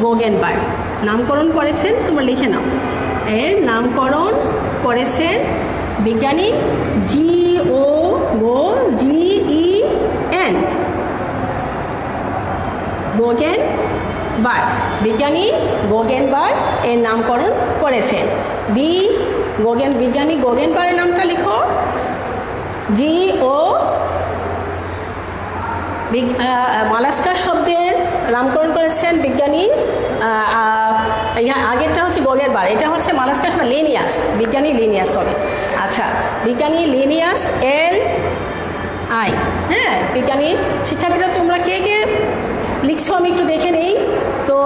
গোগেনবার্গ। নামকরণ করেছেন, তোমরা লিখে নাও, এর নামকরণ করেছেন বিজ্ঞানী GOGEN বার্গ, বিজ্ঞানী গোগেনবার্গ এর নামকরণ করেছেন। বিজ্ঞানী গোগেনবার্গের নামটা লিখো, GO। মালাস্কার শব্দের নামকরণ করেছেন বিজ্ঞানী, আগেরটা হচ্ছে গোগেনবার্গ, এটা হচ্ছে মালাস্কার লিনিয়াস, বিজ্ঞানী লিনিয়াস, সরি। আচ্ছা, বিজ্ঞানী লিনিয়াস LI। হ্যাঁ, বিজ্ঞানী। শিক্ষার্থীরা তোমরা কে কে লিখছো আমি একটু দেখে নেই। তো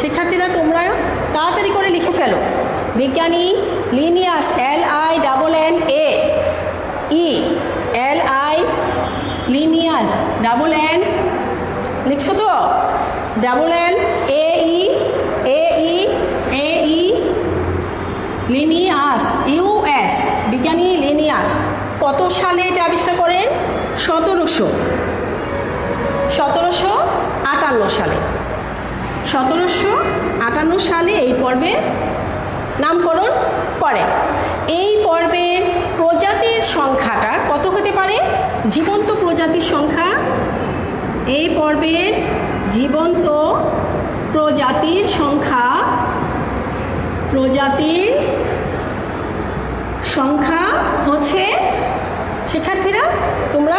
শিক্ষার্থীরা তোমরা তাড়াতাড়ি করে লিখে ফেলো। বিজ্ঞানী Linnaeus LINNAE, LI Linnaeus NN, লিখছো তো? NNAE লিনিয়াস US, বিজ্ঞানী লিনিয়াস কত সালে এটা আবিষ্কার করেন? 1758 সালে। 1758 সালে এই পর্বের নামকরণ করেন। এই পর্বের প্রজাতির সংখ্যাটা কত হতে পারে? জীবন্ত প্রজাতির সংখ্যা, এই পর্বের জীবন্ত প্রজাতির সংখ্যা হচ্ছে, শিক্ষার্থীরা তোমরা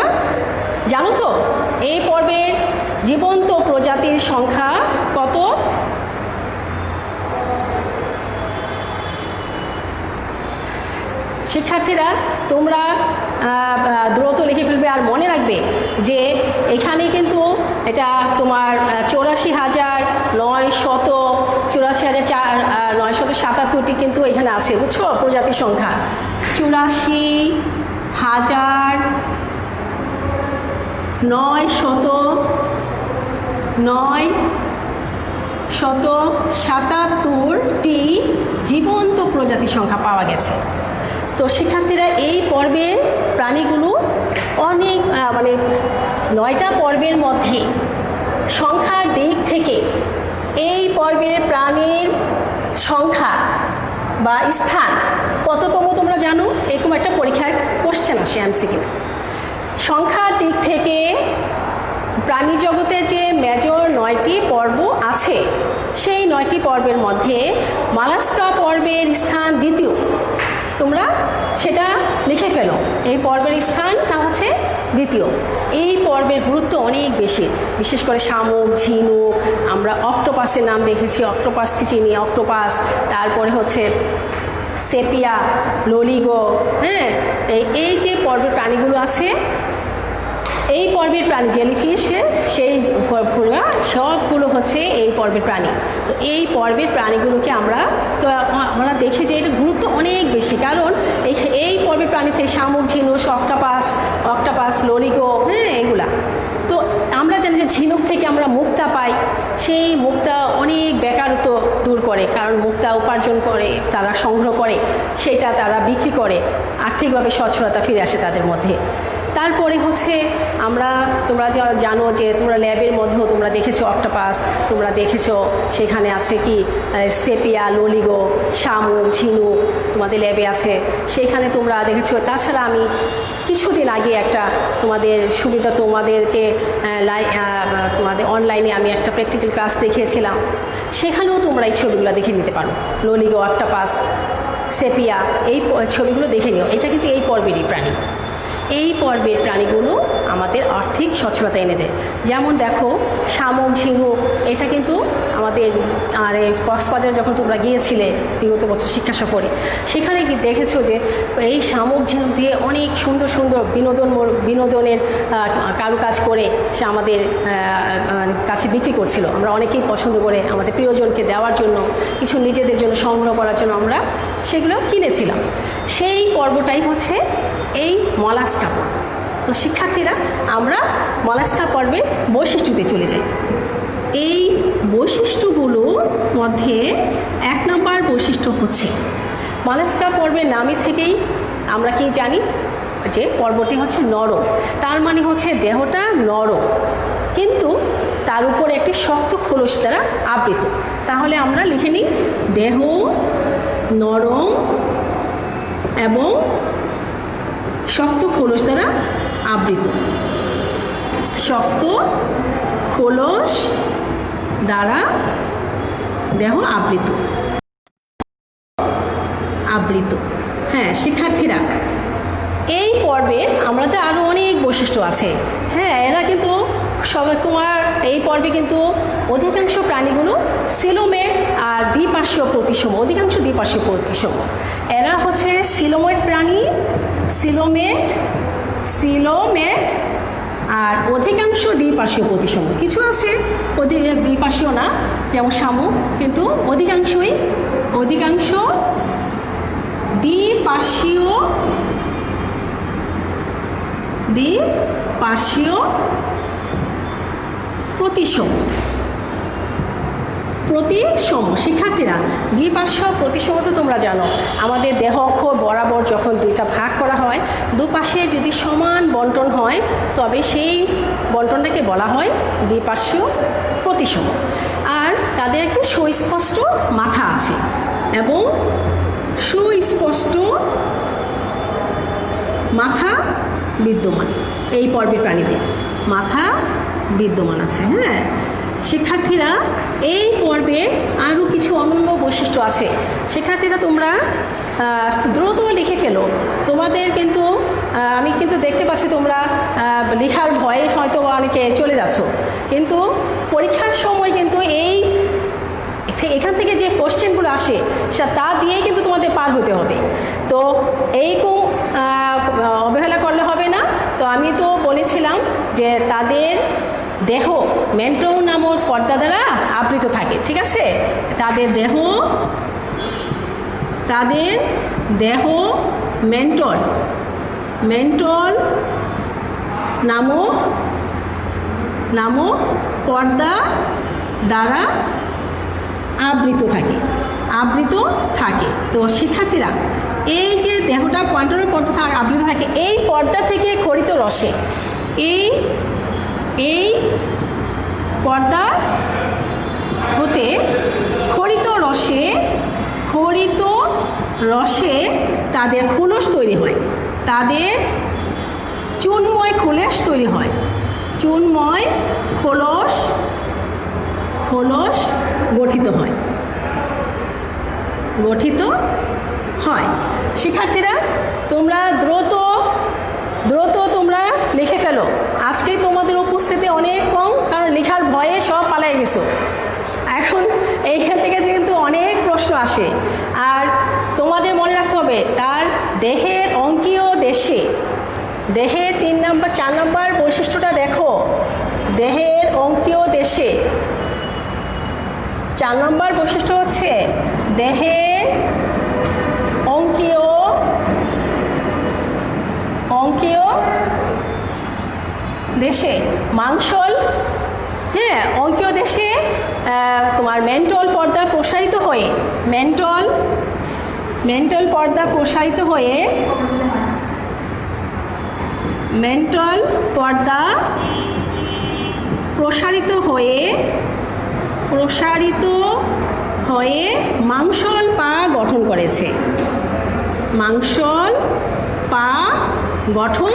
জানো তো এই পর্বের জীবন্ত প্রজাতির সংখ্যা কত? শিক্ষার্থীরা তোমরা দ্রুত লিখে ফেলবে, আর মনে রাখবে যে এখানে কিন্তু এটা তোমার 84,977টি কিন্তু এখানে আছে, বুঝছো? প্রজাতির সংখ্যা 84,977টি জীবন্ত প্রজাতির সংখ্যা পাওয়া গেছে। তো শিক্ষার্থীরা এই পর্বের প্রাণীগুলো অনেক মানে 9টা পর্বের মধ্যে সংখ্যার দিক থেকে এই পর্বের প্রাণীর সংখ্যা বা স্থান কততম তোমরা জানো? এরকম একটা পরীক্ষার কোশ্চেন আসে MCQ। সংখ্যার দিক থেকে প্রাণী জগতের যে মেজর 9টি পর্ব আছে, সেই 9টি পর্বের মধ্যে মালাস্কা পর্বের স্থান দ্বিতীয়। তোমরা সেটা লিখে ফেলো, এই পর্বের স্থানটা হচ্ছে দ্বিতীয়। এই পর্বের গুরুত্ব অনেক বেশি, বিশেষ করে শামুক, ঝিনুক, আমরা অক্টোপাসের নাম দেখেছি, অক্টোপাসকে চিনি, অক্টোপাস, তারপরে হচ্ছে সেপিয়া, ললিগো। হ্যাঁ, এই যে পর্বের প্রাণীগুলো আছে, এই পর্বের প্রাণী জেলিফিশ, সেই সবগুলো হচ্ছে এই পর্বের প্রাণী। তো এই পর্বের প্রাণীগুলোকে আমরা দেখি যে এটার গুরুত্ব অনেক বেশি, কারণ এই পর্বের প্রাণী থেকে শামুক, ঝিনুক, অক্টোপাস, ললিগো, হ্যাঁ, এগুলা। তো আমরা জানি যে ঝিনুক থেকে আমরা মুক্তা পাই, সেই মুক্তা অনেক বেকারত্ব দূর করে, কারণ মুক্তা উপার্জন করে, তারা সংগ্রহ করে, সেটা তারা বিক্রি করে, আর্থিকভাবে সচ্ছলতা ফিরে আসে তাদের মধ্যে। তারপরে হচ্ছে তোমরা জানো যে তোমরা ল্যাবের মধ্যেও তোমরা দেখেছো অক্টোপাস, তোমরা দেখেছো সেখানে আছে কি সেপিয়া, ললিগো, শামুক, ঝিনুক তোমাদের ল্যাবে আছে, সেখানে তোমরা দেখেছো। তাছাড়া আমি কিছুদিন আগে একটা তোমাদেরকে তোমাদের অনলাইনে আমি একটা প্র্যাকটিক্যাল ক্লাস দেখিয়েছিলাম, সেখানেও তোমরা এই ছবিগুলো দেখে নিতে পারো। ললিগো, অক্টোপাস, সেপিয়া, এই ছবিগুলো দেখে নিও। এটা কিন্তু এই পর্বেরই প্রাণী। এই পর্বের প্রাণীগুলো আমাদের আর্থিক সচ্ছলতা এনে দেয়। যেমন দেখো শামুক, ঝিনুক, এটা কিন্তু আমাদের কক্সবাজারে যখন তোমরা গিয়েছিলে বিগত বছর শিক্ষা সফরে, সেখানে কি দেখেছো যে এই শামুক, ঝিনুক দিয়ে অনেক সুন্দর সুন্দর বিনোদনের কারুকাজ করে সে আমাদের কাছে বিক্রি করছিল। আমরা অনেকেই পছন্দ করে আমাদের প্রিয়জনকে দেওয়ার জন্য, কিছু নিজেদের জন্য সংগ্রহ করার জন্য আমরা সেগুলো কিনেছিলাম। সেই পর্বটাই হচ্ছে এই মলাস্কা পর্ব। তো শিক্ষার্থীরা আমরা মলাস্কা পর্বের বৈশিষ্ট্যতে চলে যাই। এই বৈশিষ্ট্যগুলোর মধ্যে 1 নম্বর বৈশিষ্ট্য হচ্ছে মলাস্কা পর্বের নামের থেকেই আমরা কি জানি যে পর্বটি হচ্ছে নরম, তার মানে হচ্ছে দেহটা নরম, কিন্তু তার উপরে একটি শক্ত খোলস দ্বারা আবৃত। তাহলে আমরা লিখে নিই দেহ নরম এবং শক্ত খোলস দ্বারা আবৃত। শক্ত খোলস দ্বারা দেহ আবৃত। আবৃত। হ্যাঁ শিক্ষার্থীরা, এই পর্বে আমাদের আরও অনেক বৈশিষ্ট্য আছে। হ্যাঁ, এরা কিন্তু সবাই তোমার এই পর্বে কিন্তু অধিকাংশ প্রাণীগুলো সিলোমেট আর দ্বিপার্শ্বীয় প্রতিসম, অধিকাংশ দ্বিপার্শ্বীয় প্রতিসম। এরা হচ্ছে সিলোমেট প্রাণী, সিলোমেট সিলোমেট আর অধিকাংশ দ্বিপার্শ্বীয় প্রতিসম। কিছু আছে দ্বিপার্শ্বীয় না, যেমন শামুক, কিন্তু অধিকাংশই দ্বিপার্শ্বীয় প্রতিসম। শিক্ষার্থীরা, দ্বিপার্শ্বীয় প্রতিসম তো তোমরা জানো, আমাদের দেহ অক্ষ বরাবর যখন দুইটা ভাগ করা হয়, দুপাশে যদি সমান বন্টন হয় তবে সেই বন্টনটাকে বলা হয় দ্বিপার্শ্বীয় প্রতিসম। আর তাদের একটি সুস্পষ্ট মাথা আছে এবং সুস্পষ্ট মাথা বিদ্যমান। এই পর্বের প্রাণীদের মাথা বিদ্যমান আছে। হ্যাঁ শিক্ষার্থীরা, এই পর্বে আরও কিছু অনন্য বৈশিষ্ট্য আছে। শিক্ষার্থীরা তোমরা দ্রুত লিখে ফেলো। তোমাদের কিন্তু আমি কিন্তু দেখতে পাচ্ছি তোমরা লেখার ভয়ে হয়তো অনেকে চলে যাচ্ছ, কিন্তু পরীক্ষার সময় কিন্তু এখান থেকে যে কোশ্চেনগুলো আসে তা দিয়েই কিন্তু তোমাদের পার হতে হবে। তো এইরকম অবহেলা করলে হবে না। তো আমি তো বলেছিলাম যে তাদের দেহ মেন্টল নামক পর্দা দ্বারা আবৃত থাকে, ঠিক আছে? তাদের দেহ মেন্টল নামক পর্দা দ্বারা আবৃত থাকে। তো শিক্ষার্থীরা, এই যে দেহটা মেন্টল পর্দা আবৃত থাকে, এই পর্দা থেকে খরিত রসে, এই পর্দা হতে খরিত রসে তাদের খুলস তৈরি হয়, তাদের চুনময় খোলস তৈরি হয়, চুনময় খোলস গঠিত হয়। শিক্ষার্থীরা, তোমরা দ্রুত তোমরা লিখে ফেলো। আজকে তোমাদের উপস্থিতি অনেক কম, কারণ লেখার ভয়ে সব পালাই গেছো। এখন এইখান থেকে কিন্তু অনেক প্রশ্ন আসে, আর তোমাদের মনে রাখতে হবে তার দেহের অঙ্কীয় দেশে, দেহের 3 নম্বর 4 নম্বর বৈশিষ্ট্যটা দেখো। দেহের অঙ্কীয় দেশে 4 নম্বর বৈশিষ্ট্য হচ্ছে দেহের অঙ্কীয় দেশে মাংসল। হ্যাঁ, অঙ্কীয় দেশে তোমার মেন্টল পর্দা প্রসারিত হয়ে মেন্টল পর্দা প্রসারিত হয়ে মাংসল পা গঠন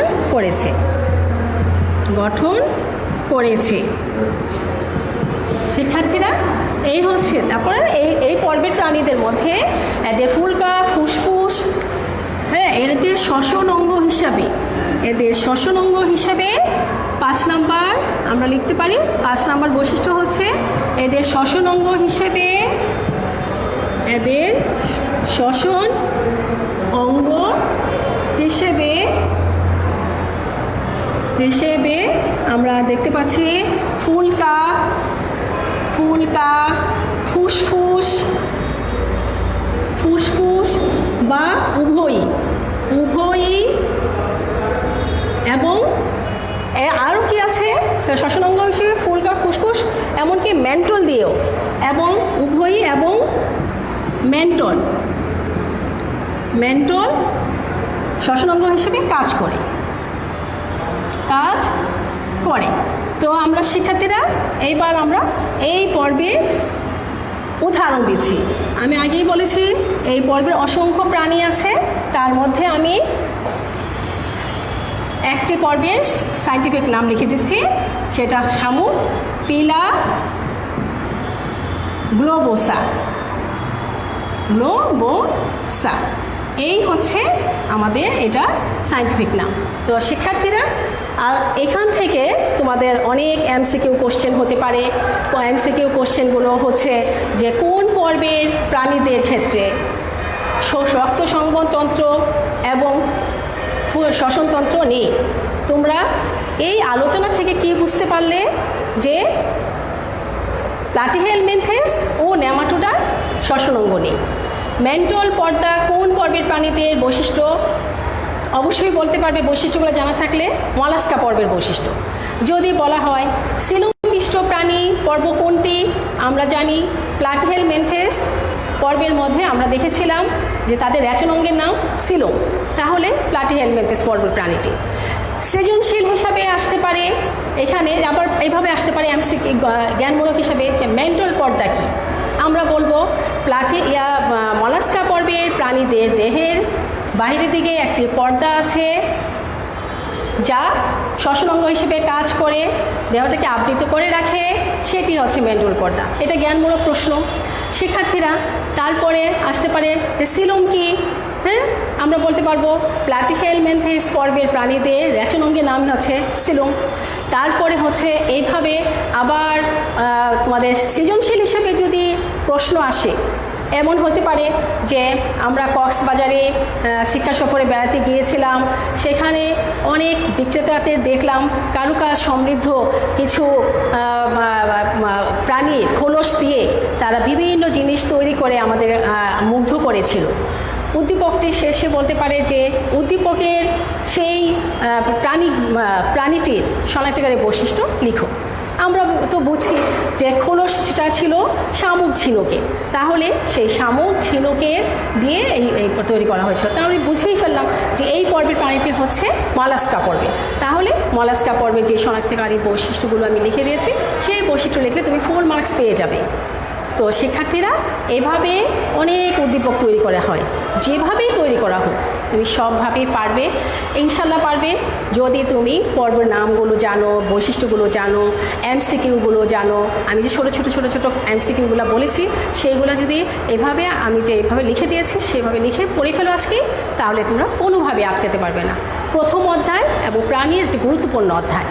করেছে। শিক্ষার্থীরা, এই হচ্ছে তারপরে এই পর্বের প্রাণীদের মধ্যে এদের ফুলকা, ফুসফুস, হ্যাঁ, এদের শ্বসন অঙ্গ হিসাবে 5 নাম্বার আমরা লিখতে পারি। 5 নাম্বার বৈশিষ্ট্য হচ্ছে এদের শ্বসন অঙ্গ হিসেবে আমরা দেখতে পাচ্ছি ফুলকা, ফুসফুস বা উভয়ই এবং আরও কি আছে শ্বসনাঙ্গ হিসেবে ফুলকা, ফুসফুস, এমনকি মেন্টল দিয়েও, এবং উভয়ই এবং মেন্টল শ্বসনাঙ্গ হিসেবে কাজ করে। তো আমরা শিক্ষার্থীরা এইবার আমরা এই পর্বে উদাহরণ দিচ্ছি। আমি আগেই বলেছি এই পর্বের অসংখ্য প্রাণী আছে, তার মধ্যে আমি একটি পর্বের সায়েন্টিফিক নাম লিখে দিচ্ছি, সেটা শামুক, পিলা, গ্লোবোসা, গ্লোবোসা, এই হচ্ছে আমাদের এটা সায়েন্টিফিক নাম। তো শিক্ষার্থীরা, আর এখান থেকে তোমাদের অনেক এমসিকিউ কোশ্চেন হতে পারে। এমসিকিউ কোশ্চেনগুলো হচ্ছে যে কোন পর্বের প্রাণীদের ক্ষেত্রে রক্ত সংবহনতন্ত্র এবং শ্বসনতন্ত্র নেই। তোমরা এই আলোচনা থেকে কি বুঝতে পারলে যে প্লাটিহেলমিনথেস ও নেমাটোডার শ্বসন অঙ্গ নেই। মেন্টল পর্দা কোন পর্বের প্রাণীদের বৈশিষ্ট্য অবশ্যই বলতে পারবে, বৈশিষ্ট্যগুলো জানা থাকলে। মলাস্কা পর্বের বৈশিষ্ট্য। যদি বলা হয় সিলোম পিষ্ট প্রাণী পর্ব কোনটি, আমরা জানি প্লাটিহেলমিনথেস পর্বের মধ্যে আমরা দেখেছিলাম যে তাদের রেচন অঙ্গের নাম সিলোম, তাহলে প্লাটিহেলমিনথেস পর্বের প্রাণীটি। সৃজনশীল হিসাবে আসতে পারে, এখানে আবার এইভাবে আসতে পারে এমসিকিউ জ্ঞানমূলক হিসাবে যে মেন্টল পর্দা কী। আমরা বলবো মলাস্কা পর্বের প্রাণীদের দেহের বাইরের দিকে একটি পর্দা আছে যা শ্বসন অঙ্গ হিসেবে কাজ করে, দেহটাকে আবৃত করে রাখে, সেটি হচ্ছে মেন্টল পর্দা। এটা জ্ঞানমূলক প্রশ্ন শিক্ষার্থীরা। তারপরে আসতে পারে যে সিলোম কি। হ্যাঁ, আমরা বলতে পারবো প্লাটিহেলমিনথেস পর্বের প্রাণীদের রেচন অঙ্গের নাম হচ্ছে সিলোম। তারপরে হচ্ছে এইভাবে আবার তোমাদের সৃজনশীল হিসেবে যদি প্রশ্ন আসে, এমন হতে পারে যে আমরা কক্সবাজারে শিক্ষা সফরে বেড়াতে গিয়েছিলাম, সেখানে অনেক বিক্রেতাদের দেখলাম কারুকাজ সমৃদ্ধ কিছু প্রাণীর খোলস দিয়ে তারা বিভিন্ন জিনিস তৈরি করে আমাদের মুগ্ধ করেছিল। উদ্দীপকটি শেষে বলতে পারে যে উদ্দীপকের সেই প্রাণীটির শনাক্তকারী বৈশিষ্ট্য লিখো। আমরা তো বুঝি যে খোলসটা ছিল শামুক ঝিনুকে, তাহলে সেই শামুক ঝিনুকের দিয়ে এই তৈরি করা হয়েছিল। তাহলে বুঝেই ফেললাম যে এই পর্বের প্রাণীটি হচ্ছে মলাস্কা পর্বে। তাহলে মলাস্কা পর্বে যে শনাক্তকারী বৈশিষ্ট্যগুলো আমি লিখে দিয়েছি, সেই বৈশিষ্ট্য লিখলে তুমি ফুল মার্কস পেয়ে যাবে। তো শিক্ষার্থীরা, এভাবে অনেক উদ্দীপক তৈরি করা হয়, যেভাবেই তৈরি করা হোক তুমি সবভাবেই পারবে, ইনশাল্লাহ পারবে, যদি তুমি পর্বের নামগুলো জানো, বৈশিষ্ট্যগুলো জানো, এমসিকিউগুলো জানো। আমি যে ছোটো ছোটো ছোটো ছোটো এমসিকিউগুলো বলেছি, সেইগুলো যদি এভাবে আমি যে এভাবে লিখে দিয়েছি সেভাবে লিখে পড়ে ফেলো আজকে, তাহলে তোমরা কোনোভাবে আটকাতে পারবে না। প্রথম অধ্যায় এবং প্রাণীর একটি গুরুত্বপূর্ণ অধ্যায়,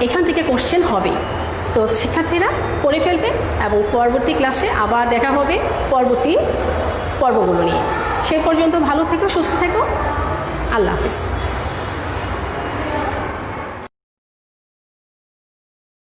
এখান থেকে কোশ্চেন হবেই। তো শিক্ষার্থীরা পড়ে ফেলবে এবং পরবর্তী ক্লাসে আবার দেখা হবে পরবর্তী পর্বগুলো নিয়ে। সে পর্যন্ত ভালো থেকো, সুস্থ থেকো, আল্লাহ হাফিজ।